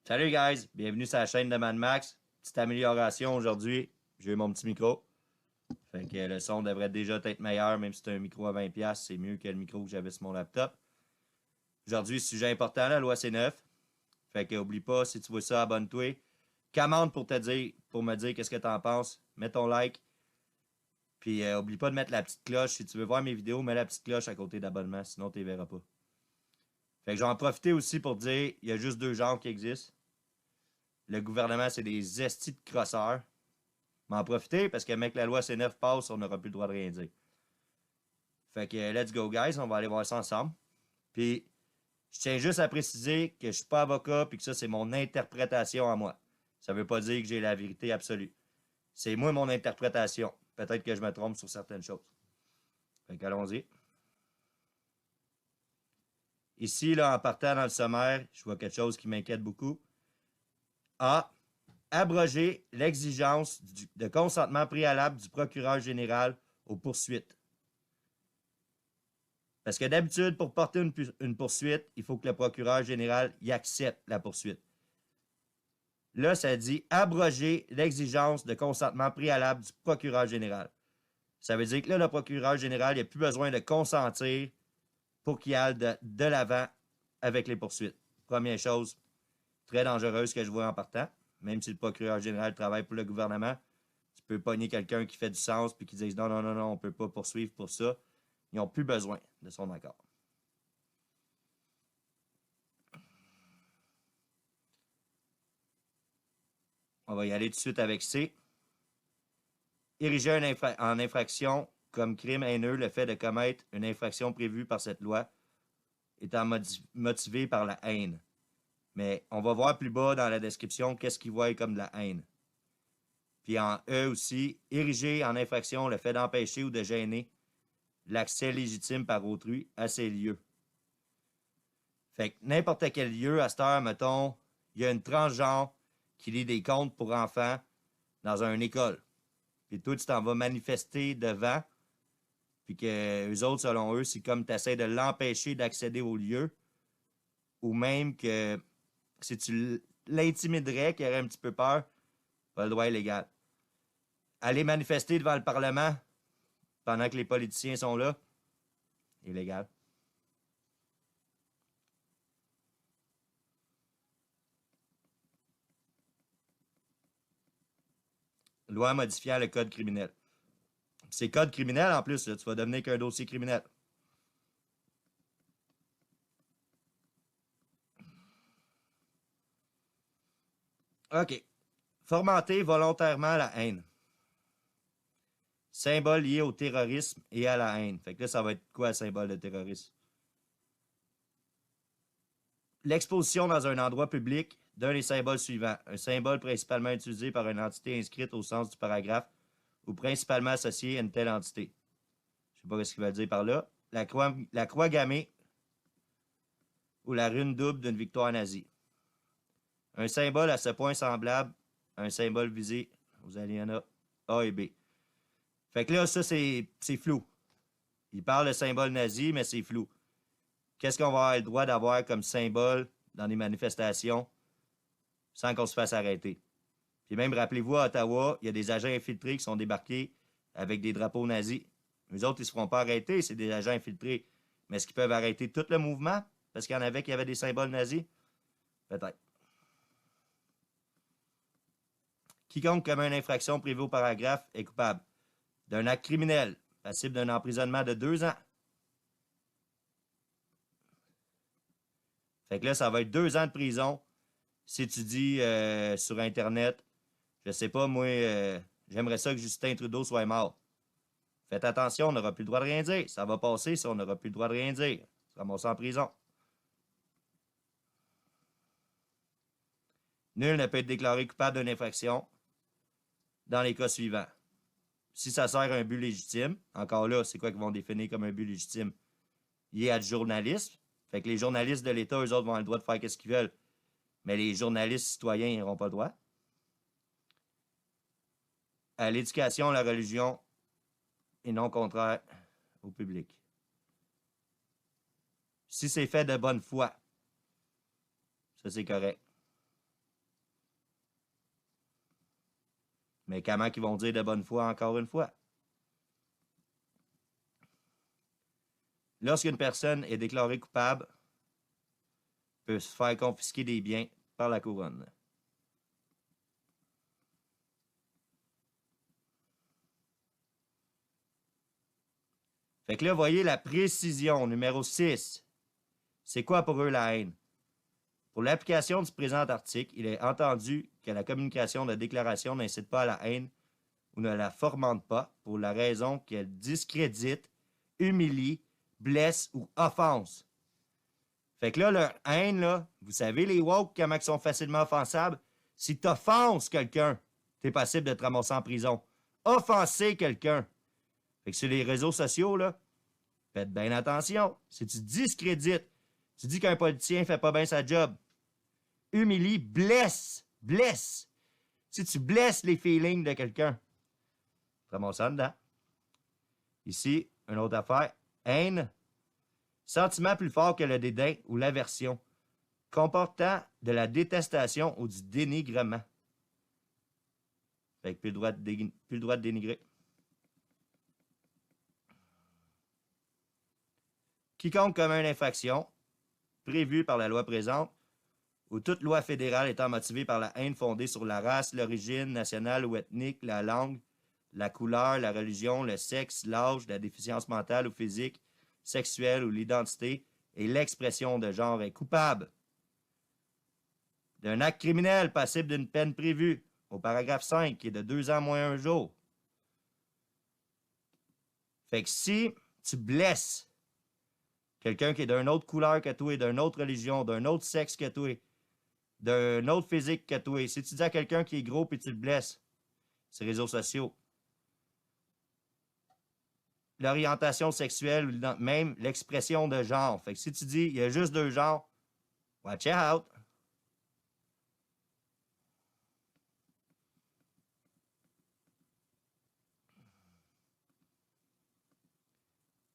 Salut guys, bienvenue sur la chaîne de Mad Max. Petite amélioration aujourd'hui, j'ai eu mon petit micro. Fait que le son devrait déjà être meilleur, même si c'est un micro à 20$, c'est mieux que le micro que j'avais sur mon laptop. Aujourd'hui, sujet important, la loi C9. Fait que oublie pas, si tu vois ça, abonne-toi. Commente pour me dire qu'est-ce que t'en penses. Mets ton like. Puis oublie pas de mettre la petite cloche. Si tu veux voir mes vidéos, mets la petite cloche à côté d'abonnement, sinon tu les verras pas. Fait que j'en en profiter aussi pour dire, il y a juste deux genres qui existent. Le gouvernement, c'est des estis de crosseurs. M'en profiter parce que, mec, la loi C9 passe, on n'aura plus le droit de rien dire. Fait que, let's go, guys. On va aller voir ça ensemble. Puis, je tiens juste à préciser que je suis pas avocat puis que ça, c'est mon interprétation à moi. Ça veut pas dire que j'ai la vérité absolue. C'est moi mon interprétation. Peut-être que je me trompe sur certaines choses. Fait qu'allons-y. Ici, là, en partant dans le sommaire, je vois quelque chose qui m'inquiète beaucoup. A. Abroger l'exigence de consentement préalable du procureur général aux poursuites. Parce que d'habitude, pour porter une poursuite, il faut que le procureur général y accepte la poursuite. Là, ça dit abroger l'exigence de consentement préalable du procureur général. Ça veut dire que là, le procureur général, il n'a plus besoin de consentir pour qu'il aille de l'avant avec les poursuites. Première chose, très dangereuse que je vois en partant, même si le procureur général travaille pour le gouvernement, tu peux pogner quelqu'un qui fait du sens puis qui dit non, non, non, non, on ne peut pas poursuivre pour ça. Ils n'ont plus besoin de son accord. On va y aller tout de suite avec C. Ériger en infraction comme crime haineux le fait de commettre une infraction prévue par cette loi étant motivé par la haine. Mais on va voir plus bas dans la description qu'est-ce qu'ils voient comme de la haine. Puis en E aussi, ériger en infraction le fait d'empêcher ou de gêner l'accès légitime par autrui à ces lieux. Fait que n'importe quel lieu, à cette heure, mettons, il y a une transgenre qui lit des contes pour enfants dans une école. Puis toi, tu t'en vas manifester devant, puis que eux autres, selon eux, c'est comme tu essaies de l'empêcher d'accéder au lieu, ou même que si tu l'intimiderais, qu'il aurait un petit peu peur, pas le droit illégal. Aller manifester devant le Parlement pendant que les politiciens sont là, illégal. Loi modifiant le code criminel. C'est code criminel en plus, là, tu vas devenir qu'un dossier criminel. OK. Fomenter volontairement la haine. Symbole lié au terrorisme et à la haine. Fait que là, ça va être quoi, le symbole de terrorisme? L'exposition dans un endroit public d'un des symboles suivants. Un symbole principalement utilisé par une entité inscrite au sens du paragraphe ou principalement associé à une telle entité. Je sais pas ce qu'il va dire par là. La croix gammée ou la rune double d'une victoire nazie. Un symbole à ce point semblable à un symbole visé aux alinéas A et B. Fait que là, ça, c'est flou. Il parle de symbole nazi, mais c'est flou. Qu'est-ce qu'on va avoir le droit d'avoir comme symbole dans des manifestations sans qu'on se fasse arrêter? Puis même, rappelez-vous, à Ottawa, il y a des agents infiltrés qui sont débarqués avec des drapeaux nazis. Les autres, ils ne se feront pas arrêter, c'est des agents infiltrés. Mais est-ce qu'ils peuvent arrêter tout le mouvement parce qu'il y en avait qui avaient des symboles nazis? Peut-être. Quiconque commet une infraction prévue au paragraphe est coupable d'un acte criminel, passible d'un emprisonnement de 2 ans. Fait que là, ça va être 2 ans de prison si tu dis sur Internet, je sais pas, moi, j'aimerais ça que Justin Trudeau soit mort. Faites attention, on n'aura plus le droit de rien dire. Ça va passer si on n'aura plus le droit de rien dire. Ça va en prison. Nul ne peut être déclaré coupable d'une infraction dans les cas suivants. Si ça sert à un but légitime, encore là, c'est quoi qu'ils vont définir comme un but légitime? Lié à du journalisme. Fait que les journalistes de l'État, eux autres, vont avoir le droit de faire ce qu'ils veulent. Mais les journalistes citoyens, ils n'auront pas le droit. À l'éducation, la religion et non contraire au public. Si c'est fait de bonne foi, ça c'est correct. Mais comment qu'ils vont dire de bonne foi encore une fois? Lorsqu'une personne est déclarée coupable, peut se faire confisquer des biens par la couronne. Fait que là, vous voyez la précision, numéro 6. C'est quoi pour eux la haine? Pour l'application du présent article, il est entendu que la communication de déclaration n'incite pas à la haine ou ne la fomente pas pour la raison qu'elle discrédite, humilie, blesse ou offense. Fait que là, leur haine, là, vous savez, les woke, comment ils sont facilement offensables? Si tu offenses quelqu'un, tu es passible de te ramasser en prison. Offenser quelqu'un. Fait que sur les réseaux sociaux, là, faites bien attention. Si tu discrédites, tu dis qu'un politicien fait pas bien sa job, humilie, blesse. Si tu blesses les feelings de quelqu'un, ramasse ça dedans. Ici, une autre affaire, haine, sentiment plus fort que le dédain ou l'aversion, comportant de la détestation ou du dénigrement. Fait que plus le droit de dénigrer. Quiconque commet une infraction prévue par la loi présente ou toute loi fédérale étant motivée par la haine fondée sur la race, l'origine nationale ou ethnique, la langue, la couleur, la religion, le sexe, l'âge, la déficience mentale ou physique, sexuelle ou l'identité et l'expression de genre est coupable d'un acte criminel passible d'une peine prévue au paragraphe 5 qui est de 2 ans moins 1 jour. Fait que si tu blesses quelqu'un qui est d'une autre couleur que toi, d'une autre religion, d'un autre sexe que toi, d'un autre physique que toi, si tu dis à quelqu'un qui est gros et tu le blesses, c'est réseaux sociaux. L'orientation sexuelle, même l'expression de genre. Fait que si tu dis il y a juste 2 genres, watch out.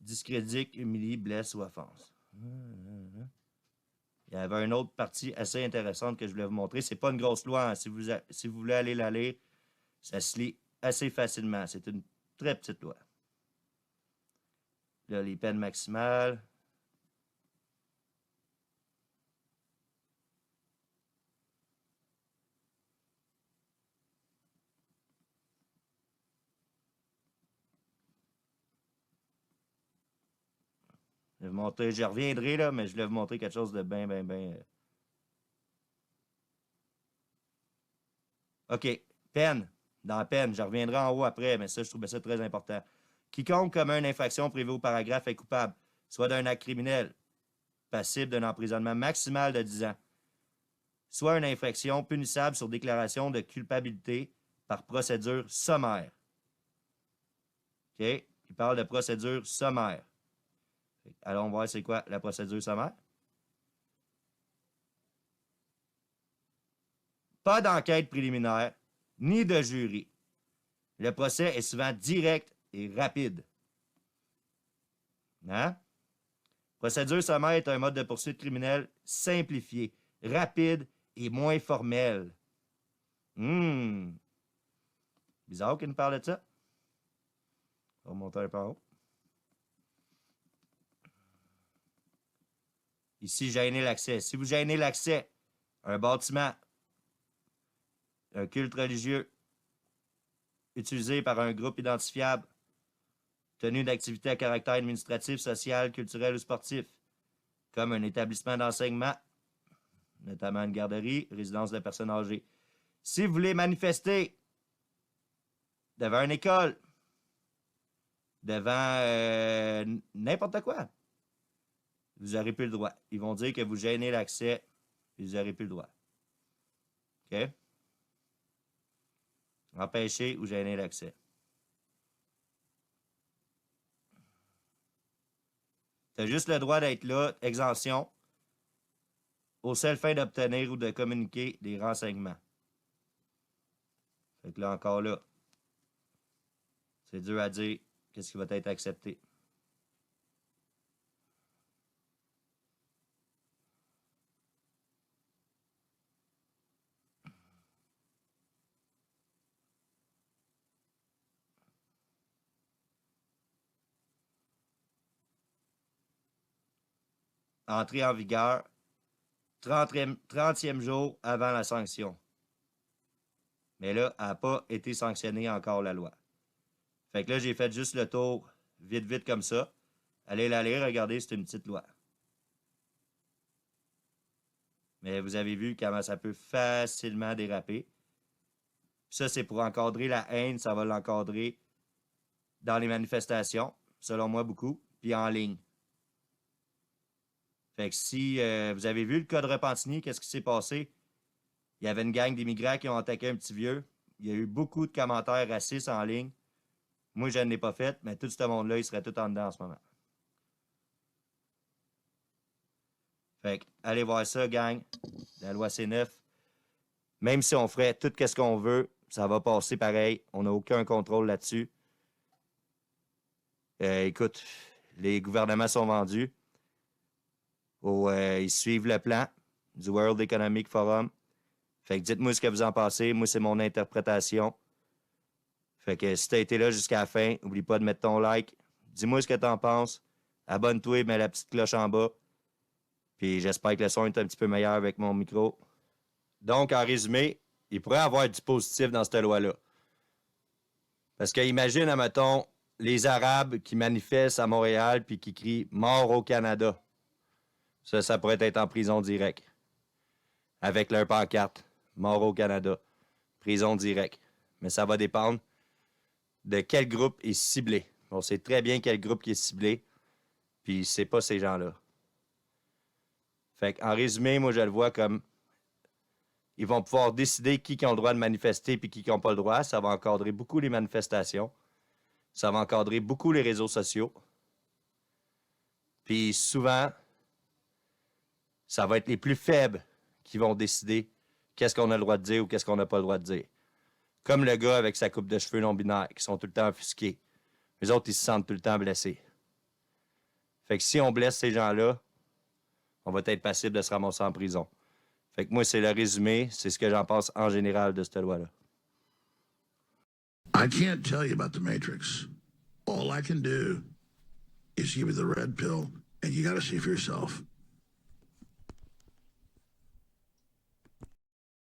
Discrédite, humilie, blesse ou offense. Il y avait une autre partie assez intéressante que je voulais vous montrer. C'est pas une grosse loi. Hein. Si vous voulez aller la lire, ça se lit assez facilement. C'est une très petite loi. Là, les peines maximales. Je reviendrai, là, mais je voulais vous montrer quelque chose de bien. OK. Peine. Dans peine. Je reviendrai en haut après, mais ça, je trouvais ça très important. Quiconque commet une infraction prévue au paragraphe est coupable, soit d'un acte criminel, passible d'un emprisonnement maximal de 10 ans, soit une infraction punissable sur déclaration de culpabilité par procédure sommaire. OK? Il parle de procédure sommaire. Allons voir c'est quoi la procédure sommaire. Pas d'enquête préliminaire, ni de jury. Le procès est souvent direct et rapide. Hein? Procédure sommaire est un mode de poursuite criminelle simplifié, rapide et moins formel. Bizarre qu'il nous parle de ça. On va monter un peu en haut. Ici, gêner l'accès. Si vous gênez l'accès à un bâtiment, un culte religieux, utilisé par un groupe identifiable, tenu d'activités à caractère administratif, social, culturel ou sportif, comme un établissement d'enseignement, notamment une garderie, résidence de personnes âgées. Si vous voulez manifester devant une école, devant n'importe quoi, vous n'aurez plus le droit. Ils vont dire que vous gênez l'accès, et vous n'aurez plus le droit. OK? Empêcher ou gêner l'accès. Tu as juste le droit d'être là, exemption, aux seules fins d'obtenir ou de communiquer des renseignements. Fait que là, encore là, c'est dur à dire qu'est-ce qui va être accepté. entrer en vigueur 30e jour avant la sanction. Mais là, elle n'a pas été sanctionnée encore, la loi. Fait que là, j'ai fait juste le tour, vite, vite comme ça. Allez la lire, regardez, c'est une petite loi. Mais vous avez vu comment ça peut facilement déraper. Ça, c'est pour encadrer la haine, ça va l'encadrer dans les manifestations, selon moi beaucoup, puis en ligne. Fait que si vous avez vu le cas de Repentigny, qu'est-ce qui s'est passé? Il y avait une gang d'immigrants qui ont attaqué un petit vieux. Il y a eu beaucoup de commentaires racistes en ligne. Moi, je ne l'ai pas fait, mais tout ce monde-là, il serait tout en dedans en ce moment. Fait que, allez voir ça, gang. La loi C9. Même si on ferait tout ce qu'on veut, ça va passer pareil. On n'a aucun contrôle là-dessus. Écoute, les gouvernements sont vendus. Ils suivent le plan du World Economic Forum. Fait que dites-moi ce que vous en pensez. Moi, c'est mon interprétation. Fait que si t'as été là jusqu'à la fin, n'oublie pas de mettre ton like. Dis-moi ce que t'en penses. Abonne-toi, mets la petite cloche en bas. Puis j'espère que le son est un petit peu meilleur avec mon micro. Donc, en résumé, il pourrait y avoir du positif dans cette loi-là. Parce que imagine, admettons, les Arabes qui manifestent à Montréal puis qui crient « Mort au Canada ». Ça pourrait être en prison directe. Avec leur pancarte « Mort au Canada ». Prison directe. Mais ça va dépendre de quel groupe est ciblé. On sait très bien quel groupe qui est ciblé, puis c'est pas ces gens-là. Fait qu'en résumé, moi, je le vois comme ils vont pouvoir décider qui ont le droit de manifester puis qui n'ont pas le droit. Ça va encadrer beaucoup les manifestations. Ça va encadrer beaucoup les réseaux sociaux. Puis souvent, ça va être les plus faibles qui vont décider qu'est-ce qu'on a le droit de dire ou qu'est-ce qu'on n'a pas le droit de dire. Comme le gars avec sa coupe de cheveux non-binaire, qui sont tout le temps offusqués. Les autres, ils se sentent tout le temps blessés. Fait que si on blesse ces gens-là, on va être passible de se ramasser en prison. Fait que moi, c'est le résumé. C'est ce que j'en pense en général de cette loi-là. I can't tell you about the Matrix. All I can do is give you the red pill, and you got to see for yourself.